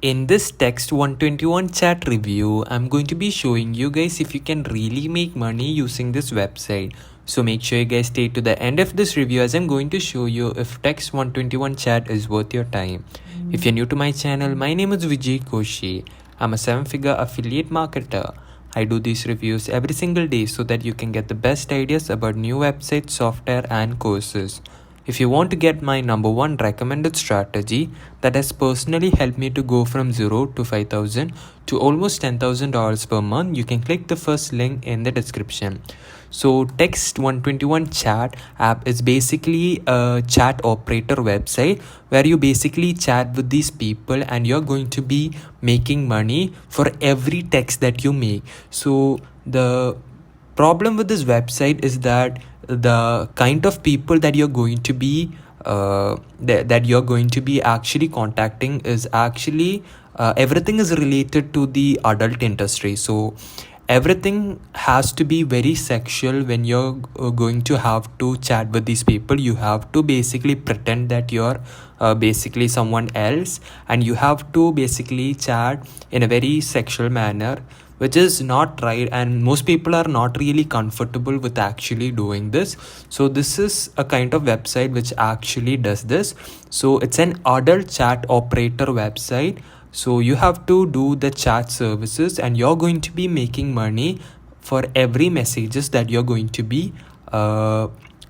In this Text121 chat review, I'm going to be showing you guys if you can really make money using this website. So make sure you guys stay to the end of this review as I'm going to show you if Text121 chat is worth your time. If you're new to my channel, my name is Vijay Koshi. I'm a 7-figure affiliate marketer. I do these reviews every single day so that you can get the best ideas about new websites, software and courses. If you want to get my number one recommended strategy that has personally helped me to go from 0 to 5,000 to almost $10,000 per month, you can click the first link in the description. So Text121 Chat app is basically a chat operator website where you basically chat with these people and you're going to be making money for every text that you make. So the problem with this website is that the kind of people that you're going to be that you're going to be actually contacting is actually everything is related to the adult industry. So everything has to be very sexual when you're going to have to chat with these people. You have to basically pretend that you're basically someone else, and you have to basically chat in a very sexual manner, which is not right, and most people are not really comfortable with actually doing this. So this is a kind of website which actually does this. So it's an adult chat operator website. So you have to do the chat services and you're going to be making money for every messages that you're going to be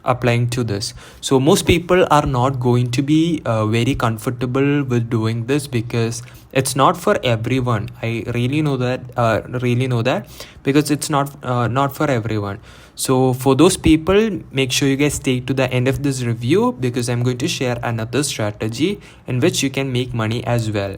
applying to this. So most people are not going to be very comfortable with doing this because it's not for everyone. I really know that because it's not for everyone. So for those people, make sure you guys stay to the end of this review because I'm going to share another strategy in which you can make money as well.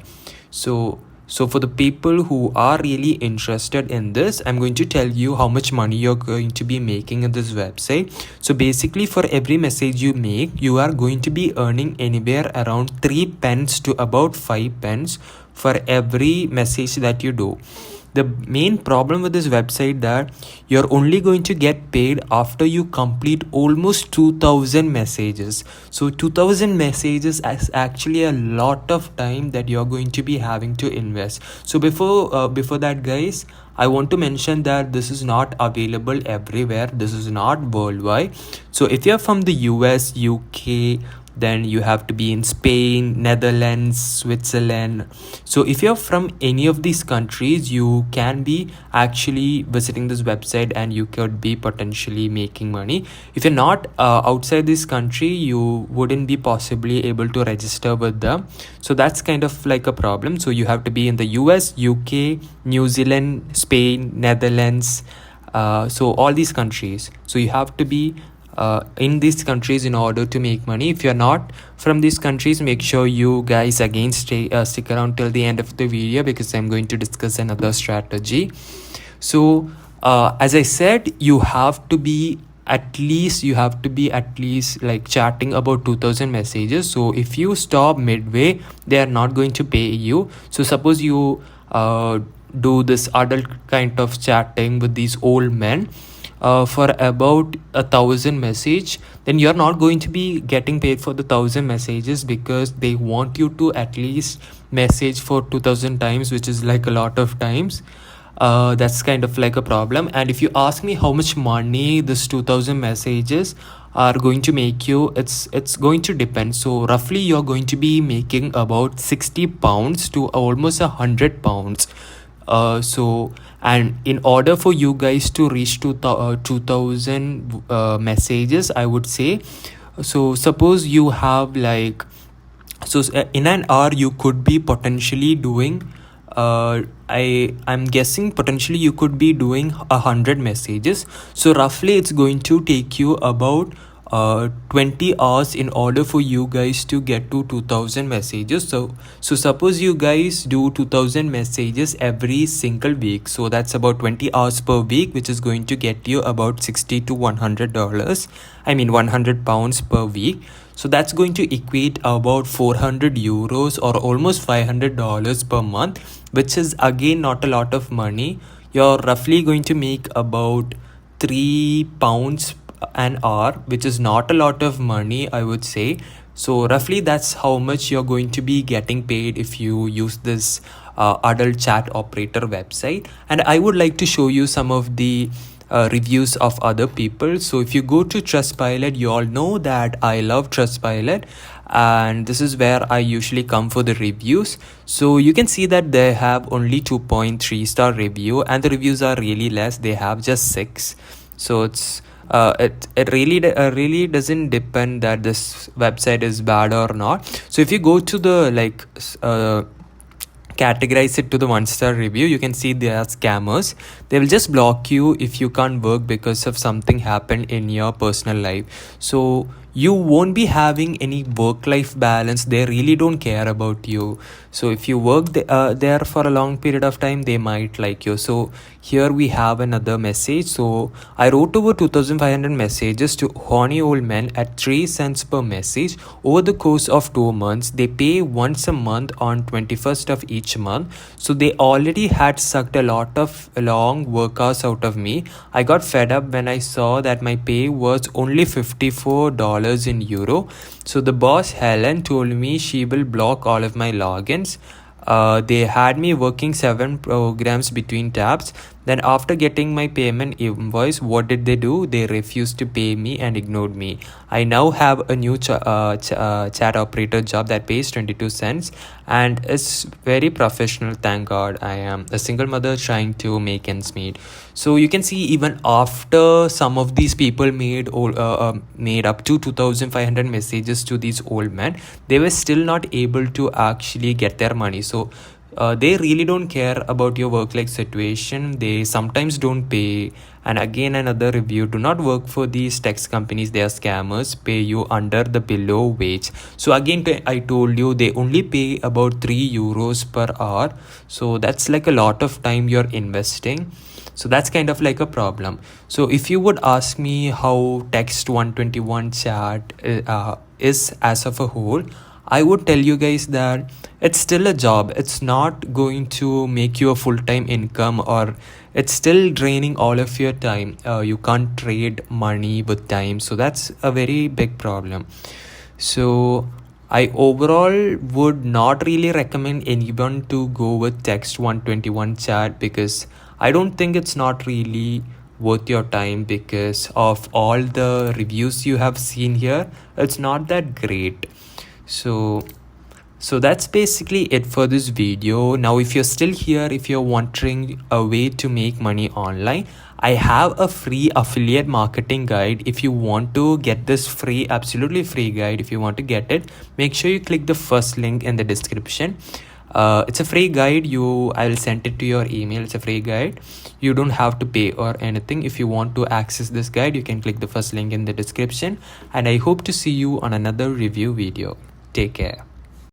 So for the people who are really interested in this, I'm going to tell you how much money you're going to be making in this website. So basically for every message you make, you are going to be earning anywhere around 3 pence to about 5 pence for every message that you do. The main problem with this website that you're only going to get paid after you complete almost 2000 messages. So 2000 messages is actually a lot of time that you're going to be having to invest. So before that, guys, I want to mention that this is not available everywhere. This is not worldwide. So if you're from the US, UK, then you have to be in Spain, Netherlands, Switzerland. So if you're from any of these countries, you can be actually visiting this website and you could be potentially making money. If you're not outside this country, you wouldn't be possibly able to register with them. So that's kind of like a problem. So you have to be in the US, UK, New Zealand, Spain, Netherlands, so all these countries. So you have to be in these countries in order to make money. If you're not from these countries, make sure you guys again stick around till the end of the video because I'm going to discuss another strategy. So as I said, you have to be at least like chatting about 2000 messages. So if you stop midway, they are not going to pay you. So suppose you do this adult kind of chatting with these old men for about 1,000 message, then you're not going to be getting paid for the 1,000 messages because they want you to at least message for 2,000 times, which is like a lot of times. That's kind of like a problem. And if you ask me how much money this 2,000 messages are going to make you, it's going to depend. So roughly you're going to be making about 60 pounds to almost 100 pounds. So and in order for you guys to reach to 2000 messages, I would say, so suppose you have like, so in an hour you could be potentially doing I'm guessing potentially you could be doing 100 messages. So roughly it's going to take you about 20 hours in order for you guys to get to 2000 messages. So suppose you guys do 2000 messages every single week, so that's about 20 hours per week, which is going to get you about 60 to $100, I mean 100 pounds per week. So that's going to equate about 400 euros or almost $500 per month, which is again not a lot of money. You're roughly going to make about 3 pounds an hour, which is not a lot of money, I would say. So roughly that's how much you're going to be getting paid if you use this adult chat operator website. And I would like to show you some of the reviews of other people. So if you go to Trustpilot, you all know that I love Trustpilot, and this is where I usually come for the reviews. So you can see that they have only 2.3-star review, and the reviews are really less. They have just 6. So it really doesn't depend that this website is bad or not. So if you go to the categorize it to the 1-star review, you can see they are scammers. They will just block you if you can't work because of something happened in your personal life. So you won't be having any work-life balance. They really don't care about you. So if you work there for a long period of time, they might like you. So here we have another message. So I wrote over 2,500 messages to horny old men at 3 cents per message over the course of 2 months. They pay once a month on 21st of each month. So they already had sucked a lot of long work hours out of me. I got fed up when I saw that my pay was only $54 in euro. So the boss Helen told me she will block all of my logins. They had me working 7 programs between tabs. Then after getting my payment invoice, what did they do? They refused to pay me and ignored me. I now have a new chat operator job that pays 22 cents and is very professional. Thank God. I am a single mother trying to make ends meet. So you can see even after some of these people made up to 2,500 messages to these old men, they were still not able to actually get their money. So they really don't care about your work-life situation. They sometimes don't pay. And again, another review: do not work for these text companies. They are scammers. Pay you under the below wage. So again, I told you they only pay about 3 euros per hour. So that's like a lot of time you're investing. So that's kind of like a problem. So if you would ask me how Text121Chat is as of a whole, I would tell you guys that it's still a job. It's not going to make you a full-time income, or it's still draining all of your time. You can't trade money with time. So that's a very big problem. So I overall would not really recommend anyone to go with Text121Chat because I don't think it's not really worth your time because of all the reviews you have seen here. It's not that great. So that's basically it for this video. Now if you're still here, if you're wondering a way to make money online, I have a free affiliate marketing guide. If you want to get this free, absolutely free guide, if you want to get it, make sure you click the first link in the description. It's a free guide. I'll send it to your email. It's a free guide. You don't have to pay or anything. If you want to access this guide, you can click the first link in the description. And I hope to see you on another review video. Take care.